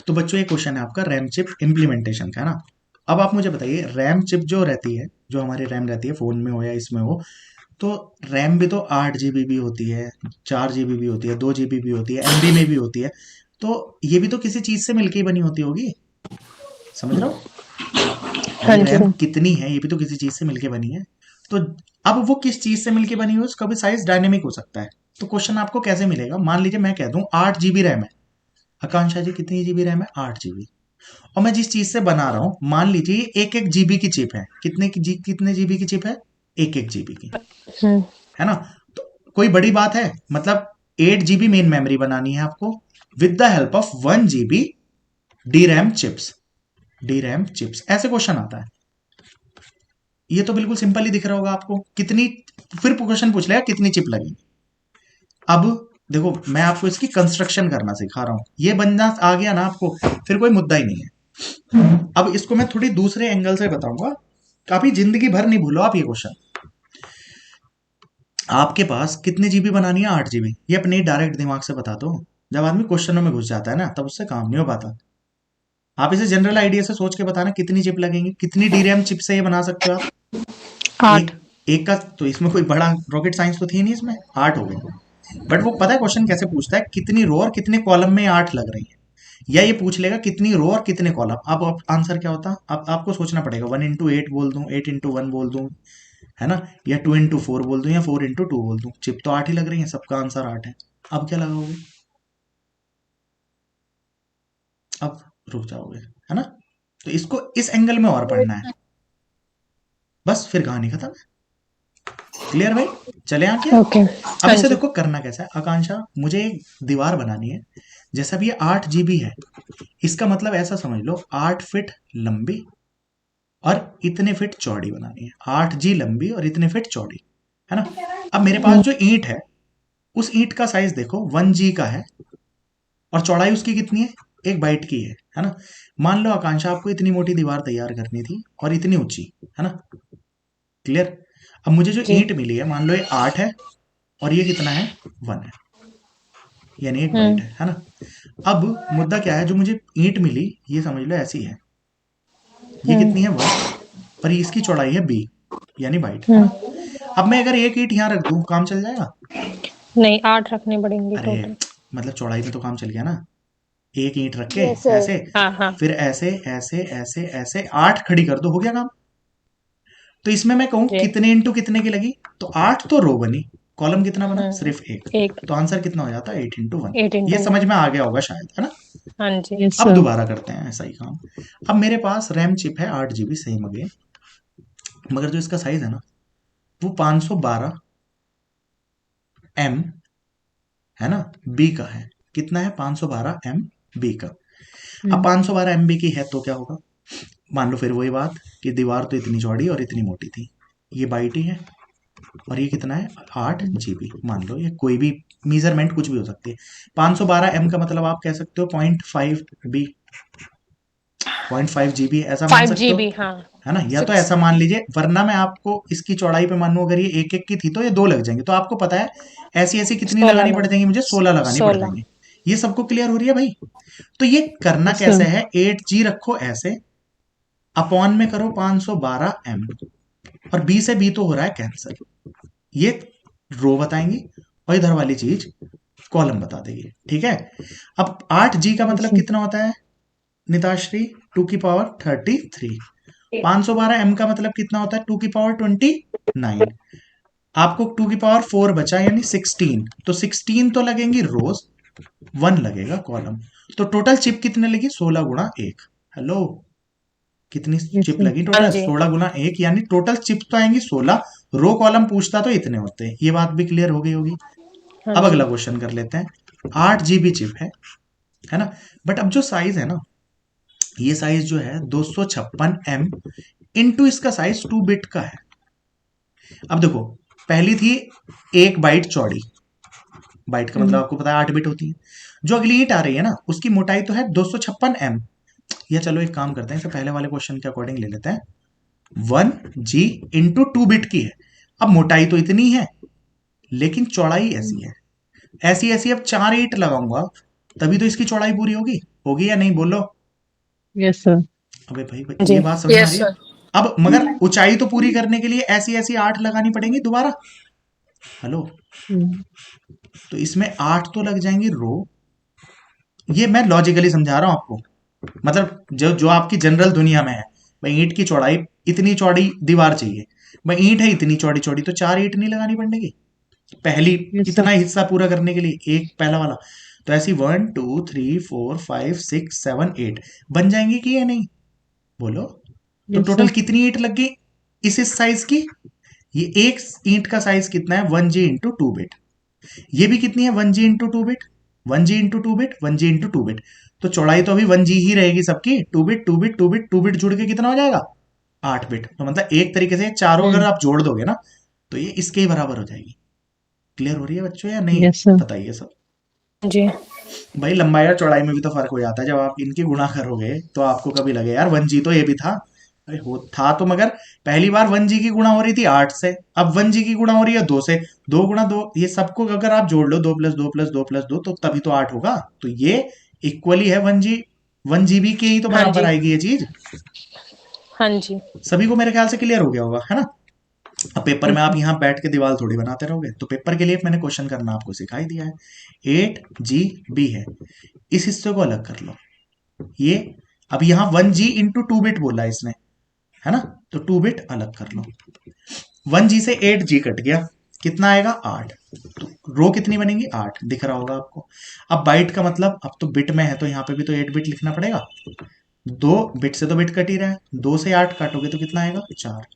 तो बच्चों ये क्वेश्चन है आपका रैम चिप इम्प्लीमेंटेशन का, है ना। अब आप मुझे बताइए, रैम चिप जो रहती है, जो हमारी रैम रहती है फोन में हो या इसमें हो, तो रैम भी तो 8 GB भी होती है, 4 GB भी होती है, 2 GB भी होती है, MB में भी होती है। तो ये भी तो किसी चीज से मिलकर ही बनी होती होगी, समझ रहे हो। हाँ भाई जी। रैम कितनी है, ये भी तो किसी चीज से मिलके बनी है। तो अब वो किस चीज से मिलके बनी हो, उसका भी साइज डायनेमिक हो सकता है। तो क्वेश्चन आपको कैसे मिलेगा, मान लीजिए मैं कह दूं 8 GB रैम है। आकांक्षा जी कितनी जीबी रैम है, 8 GB। और मैं जिस चीज से बना रहा हूं, मान लीजिए 1-1 GB की चिप है। कितने जीबी की चिप है, 1-1 GB की, हम्म। है ना। तो कोई बड़ी बात है, मतलब 8 GB मेन मेमोरी बनानी है आपको, with the help of 1 GB D RAM chips. D RAM chips ऐसे क्वेश्चन आता है। ये तो बिल्कुल सिंपल ही दिख रहा होगा आपको, कितनी, फिर क्वेश्चन पूछ लेगा कितनी चिप लगी। अब देखो, मैं आपको इसकी कंस्ट्रक्शन करना सिखा रहा हूं, ये बनना आ गया ना आपको, फिर कोई मुद्दा ही नहीं है। अब इसको मैं थोड़ी दूसरे एंगल से बताऊंगा, काफी जिंदगी भर नहीं भूलो आप ये क्वेश्चन। आपके पास कितने जीबी बनानी है, 8 GB, ये अपने डायरेक्ट दिमाग से बता दो। जब आदमी क्वेश्चनों में घुस जाता है ना, तब उससे काम नहीं हो पाता। आप इसे जनरल आइडिया से सोच के बताना कितनी चिप लगेंगी, कितनी डीरैम चिप से ये बना सकते हो आप। 8। एक एक का तो इसमें कोई बड़ा रॉकेट साइंस तो थी नहीं, इसमें 8 हो गए। बट वो पता है क्वेश्चन कैसे पूछता है, कितनी रो और कितने कॉलम में 8 लग रही है। या ये पूछ लेगा कितनी रो और कितने कॉलम। अब आंसर क्या होता, अब आपको सोचना पड़ेगा, 1 into 8 बोल दूं, 8 into 1 बोल दूं, है ना, या 2 into 4 बोल दूं, या 4 into 2 बोल दूं। चिप तो 8 ही लग रही है, सबका आंसर 8 है। अब क्या लगाओगे, अब रुक जाओगे, है ना। तो इसको इस एंगल में और पढ़ना है, बस फिर कहानी खत्म। क्लियर भाई, चले आके। ओके। अब हाँ इसे जी। देखो करना कैसा है, आकांक्षा मुझे एक दीवार बनानी है। जैसा भी ये 8 GB है, इसका मतलब ऐसा समझ लो, 8 फीट लंबी और इतने फीट चौड़ी बनानी है। 8G लंबी और इतने फीट चौड़ी, है ना। अब मेरे पास जो ईंट है, उस ईंट का साइज देखो 1G का है, और चौड़ाई उसकी कितनी है, 1 बाइट की है ना। मान लो आकांक्षा आपको इतनी मोटी दीवार तैयार करनी थी और इतनी ऊंची, है ना। क्लियर। अब मुझे जो जी। ईंट मिली है, मान लो ये 8 है और ये कितना है, 1 है, यानी 1 बाइट हम्म। है ना। अब मुद्दा क्या है, जो मुझे ईंट मिली, ये समझ लो ऐसी है, ये कितनी है, हम्म। 1, और इसकी चौड़ाई है B, यानी बाइट, है ना। हम्म। अब मैं अगर एक ईंट यहाँ रख दूं, काम चल जाएगा। नहीं, 8 रखने पड़ेंगे अरे टोटल। मतलब चौड़ाई में तो काम चल गया ना, एक ईंट रख के यस सर। ऐसे, हाँ हाँ। फिर ऐसे ऐसे ऐसे ऐसे 8 खड़ी कर दो, हो गया काम। तो इसमें मैं कहूं जी। कितने इंटू कितने की लगी, तो 8 तो रो बनी, कॉलम कितना बना, हम्म। सिर्फ एक। एक। तो आंसर कितना हो जाता है, 8 into 1। एट ये इंटू समझ वन में आ गया होगा शायद, है ना। हाँ जी। यस अब सर। दोबारा करते हैं ऐसा ही काम। अब मेरे पास रैम चिप है 8 GB सेम अगेन, मगर जो इसका साइज है ना, वो 512 M, है ना, बी का है। कितना है, 512 M बी का। अब हम्म। 512 MB की है तो क्या होगा, मान लो फिर वही बात, कि दीवार तो इतनी चौड़ी और इतनी मोटी थी, ये बाइट ही है, और ये कितना है, 8 GB। मान लो ये कोई भी मेजरमेंट कुछ भी हो सकती है। 512M का मतलब आप कह सकते हो 0.5 B, 0.5 GB ऐसा मान फाइव सकते जी हो, बी हाँ। है ना। या तो 6। ऐसा मान लीजिए, वरना मैं आपको इसकी चौड़ाई पे मानूं, अगर ये 1-1 की थी तो ये 2 लग जाएंगे, तो आपको पता है ऐसी ऐसी कितनी 16 लगानी पड़ लग। जाएंगी, मुझे 16 लगानी पड़ 16। जाएंगी। ये सबको क्लियर हो रही है भाई। तो ये करना यस कैसे सर। है, 8G रखो ऐसे, अपॉन में करो 512M, और बी से बी तो हो रहा है कैंसिल, ये रो बताएंगी, और इधर वाली चीज कॉलम बता देगी, ठीक है। अब 8G का यस मतलब सर। कितना होता है, निताश्री, 2 की पावर 33। 512M का मतलब कितना होता है, 2 की पावर 29। आपको 2 की पावर 4 बचा, यानी 16, तो 16 तो लगेंगी रोज, 1 लगेगा कॉलम। तो टोटल चिप कितने लगी, 16 गुणा 1। हेलो, कितनी यस चिप सर। लगी हाँ टोटल, जी। 16 गुना 1, यानी टोटल चिप तो आएंगी 16। रो कॉलम पूछता तो इतने होते, ये बात भी क्लियर हो गई होगी। हाँ अब जी। अगला क्वेश्चन कर लेते हैं। 8 GB चिप है ना। बट अब जो साइज है ना, ये साइज जो है 256M इंटू इसका साइज 2 बिट का है। अब देखो, पहली थी 1 बाइट चौड़ी, बाइट का मतलब हम्म। आपको पता है 8 बिट होती है। जो अगली ईट आ रही है ना, उसकी मोटाई तो है 256M। या चलो एक काम करते हैं, इसे पहले वाले क्वेश्चन के अकॉर्डिंग ले लेते हैं। 1G इंटू 2 बिट की है। अब मोटाई तो इतनी है, लेकिन चौड़ाई ऐसी है, ऐसी ऐसी। अब 4 ईंट लगाऊंगा, तभी तो इसकी चौड़ाई पूरी होगी। होगी या नहीं, बोलो। Yes sir. अबे भाई जी। ये बात समझ में आ यस रही है? सर। अब मगर ऊंचाई तो पूरी करने के लिए ऐसी ऐसी 8 लगानी पड़ेंगी दोबारा। हेलो, तो इसमें 8 तो लग जाएंगी रो। ये मैं लॉजिकली समझा रहा हूं आपको, मतलब जो जो आपकी जनरल दुनिया में है। भाई ईंट की चौड़ाई, इतनी चौड़ी दीवार चाहिए, भाई ईंट है इतनी चौड़ी चौड़ी, तो 4 ईंट नहीं लगानी पड़ेगी पहली यस इतना सर। हिस्सा पूरा करने के लिए, एक पहला वाला। तो ऐसी 1 2 3 4 5 6 7 8 बन जाएंगी कि ये नहीं, बोलो। तो यस टोटल सर। कितनी ईंट लग गई इस साइज की? ये एक ईंट का साइज कितना है, 1G × 2 बिट। ये भी कितनी है, 1G × 2 bit, 1G × 2 bit, 1G × 2 bit. तो चौड़ाई तो अभी 1G ही रहेगी सबकी। 2 बिट 2 बिट 2 बिट 2 बिट जुड़ के कितना हो जाएगा, 8 बिट। तो मतलब एक तरीके से चारों अगर आप जोड़ दोगे ना, तो ये इसके ही बराबर हो जाएगी। क्लियर हो रही है बच्चों या नहीं, यस सर। बताइए सब। जी। भाई लंबाई और चौड़ाई में भी तो फर्क हो जाता है। जब आप इनकी गुणा करोगे तो आपको कभी लगे यार 1G तो ये भी था। अरे हो था तो, मगर पहली बार 1G की गुणा हो रही थी 8 से, अब 1G की गुणा हो रही है 2 से। 2 × 2, ये सबको अगर आप जोड़ लो, 2 + 2 + 2 + 2, तो तभी तो 8 होगा। तो ये इक्वली है 1GB के ही तो हाँ बराबर जी। आएगी ये चीज। हाँ जी। सभी को मेरे ख्याल से क्लियर हो गया होगा, है ना। अब पेपर में यस आप सर। यहाँ बैठ के दीवार थोड़ी बनाते रहोगे, तो पेपर के लिए मैंने क्वेश्चन करना आपको सिखा ही दिया है। 8GB है, इस हिस्से को अलग कर लो। ये अब यहाँ 1G × 2 बिट बोला है इसने, है ना। तो 2 बिट अलग कर लो। 1G से 8G कट गया, कितना आएगा, 8। तो रो कितनी बनेगी, 8, दिख रहा होगा आपको। अब बाइट का मतलब, अब तो बिट में है तो यहाँ पे भी तो 8 बिट लिखना पड़ेगा। 2 बिट से तो बिट कट ही रहा है, 2 से 8 काटोगे तो कितना आएगा, 4।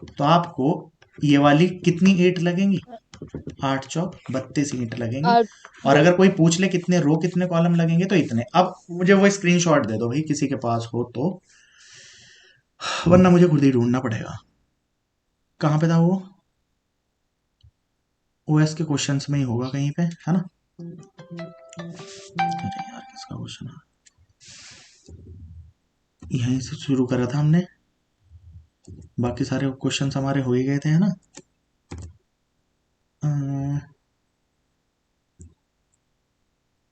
तो आपको ये वाली कितनी ईंट लगेंगी, 8 चौक 32 ईंट लगेंगी। आठ। और अगर कोई पूछ ले कितने रो कितने कॉलम लगेंगे, तो इतने। अब मुझे वो स्क्रीनशॉट दे दो भाई, किसी के पास हो तो, वरना मुझे खुद ही ढूंढना पड़ेगा। कहाँ पे था वो, ओएस के क्वेश्चंस में ही होगा कहीं पे, है ना। अरे यार किसका क्वेश्चन है, यहीं से शुरू करा था हमने, बाकी सारे क्वेश्चंस हमारे हो ही गए थे, है ना।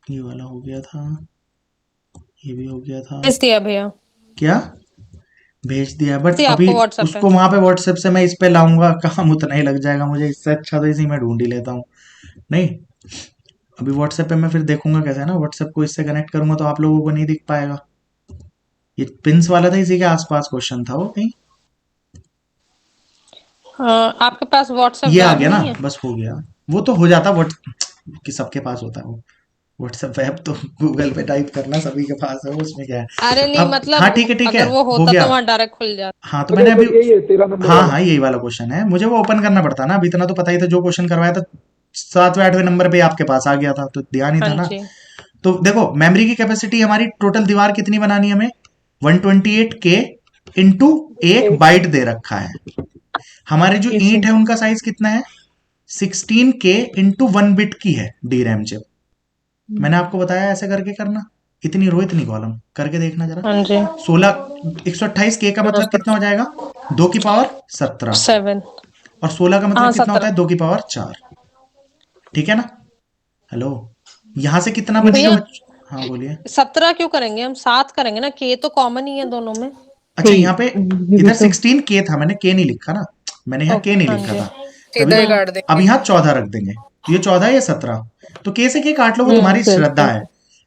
ये वाला हो गया था, ये भी हो गया था। भेज दिया भैया। क्या भेज दिया, बट जी अभी आपको व्हाट्सएप पे। उसको वहां पे व्हाट्सएप से मैं इस पे लाऊंगा, काम उतना ही लग जाएगा मुझे, इससे अच्छा तो इसी में ढूंढ ही लेता हूँ। नहीं, अभी व्हाट्सएप पे मैं फिर देखूंगा कैसे है ना, व्हाट्सएप को इससे कनेक्ट करूंगा तो आप लोगों को नहीं दिख पाएगा। ये पिंस वाला था, इसी के आसपास क्वेश्चन था वो कहीं। आपके पास व्हाट्सएप ये आ वेब गया ना, नहीं है? बस हो गया। वो तो हो जाता कि सबके पास होता है वो व्हाट्सएप वेब, तो गूगल पे टाइप करना सभी के पास है, उसमें क्या है। अरे नहीं, अब हाँ मतलब ठीक है ठीक है, अगर वो हो होता गया। तो वहां डायरेक्ट खुल जाता। हाँ तो मैंने अभी, यही है 13 नंबर हाँ वाला। हाँ यही वाला क्वेश्चन है, मुझे वो ओपन करना पड़ता ना, अभी इतना तो पता ही था, जो क्वेश्चन करवाया था 7वें 8वें नंबर पे आपके पास आ गया था, तो ध्यान ही हाँ था ना। जी। तो देखो मेमोरी की कैपेसिटी हमारी, टोटल दीवार कितनी बनानी है हमें, 128K इंटू एक बाइट दे रखा है। हमारे जो यस ईंट सर। है उनका साइज कितना है, 16K × 1 बिट की है डी रैम चिप। मैंने आपको बताया ऐसे करके करना, इतनी रो इतनी कॉलम करके देखना जरा। हाँ जी। 128K का मतलब कितना हो जाएगा, 2 की पावर 17। 7। और 16 का हाँ मतलब कितना होता 17। है, 2 की पावर 4। ठीक है ना। हेलो, यहां से कितना यस बनेगा भैया सर। बच्चों, हाँ बोलिए। 17 क्यों करेंगे हम, 7 करेंगे ना, के तो कॉमन ही है दोनों में। अच्छा के यहाँ पे, ये भी इधर तो। 16K था, मैंने के नहीं लिखा ना, मैंने यहाँ के ओके नहीं हाँ लिखा जी। था। तभी सीधा तो ही काट अब देंगे। यहाँ 14 रख देंगे, तो ये 14 या 17, तो के से के काट लो, वो तुम्हारी यस श्रद्धा सर। है।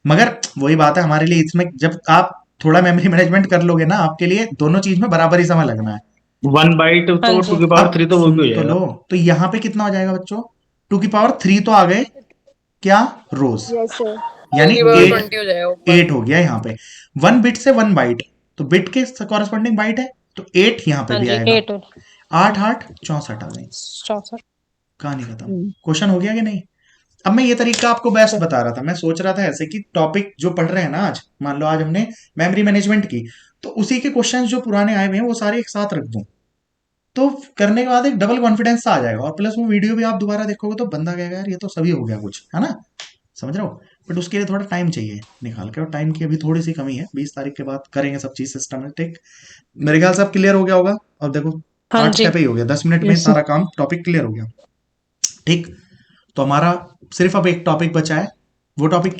मगर वही बात है हमारे लिए, इसमें जब आप थोड़ा मेमोरी मैनेजमेंट कर लोगे ना, आपके लिए दोनों चीज में बराबर ही समय लगना है। 1 बाइट हाँ तो जी। 2 की पावर 3 अब तो वो भी सुन हो तो जाएगा। लो, तो यहाँ पे कितना हो जाएगा बच्चों, 2 की पावर 3 तो आ गए क्या, रोज, यस सर। यानी 2 की पावर एट 20 हो जाएगा ऊपर। 8 हो गया यहाँ पे। 1 बिट से 1 बाइट, तो बिट के कॉरेस्पॉन्डिंग बाइट है, तो 8 यहाँ पे हाँ भी जी आएगा। 8 और 8 8 64 आ गई, 64। कहानी खत्म। क्वेश्चन हो गया कि नहीं। अब मैं ये तरीका आपको बेस्ट बता रहा था, मैं सोच रहा था ऐसे कि टॉपिक जो पढ़ रहे हैं ना आज, मान लो आज हमने मेमोरी मैनेजमेंट की, तो उसी के क्वेश्चंस जो पुराने आए हुए हैं वो सारे एक साथ रख दूं, तो करने के बाद एक डबल कॉन्फिडेंस आ जाएगा। और प्लस वो वीडियो भी आप दोबारा देखोगे तो बंदा कहेगा यार ये तो सभी हो गया कुछ, है ना, समझ रहे हो। बट उसके लिए थोड़ा टाइम चाहिए निकाल के, और टाइम की अभी थोड़ी सी कमी है, 20 तारीख के बाद करेंगे सब चीज सिस्टमेटिक। मेरे ख्याल से अब क्लियर हो गया होगा। और देखो हाँ 8 6 जी। पे ही हो गया, 10 मिनट में ही यस सर। सारा काम टॉपिक क्लियर हो गया। ठीक, तो हमारा सिर्फ अब एक टॉपिक बचा है, वो टॉपिक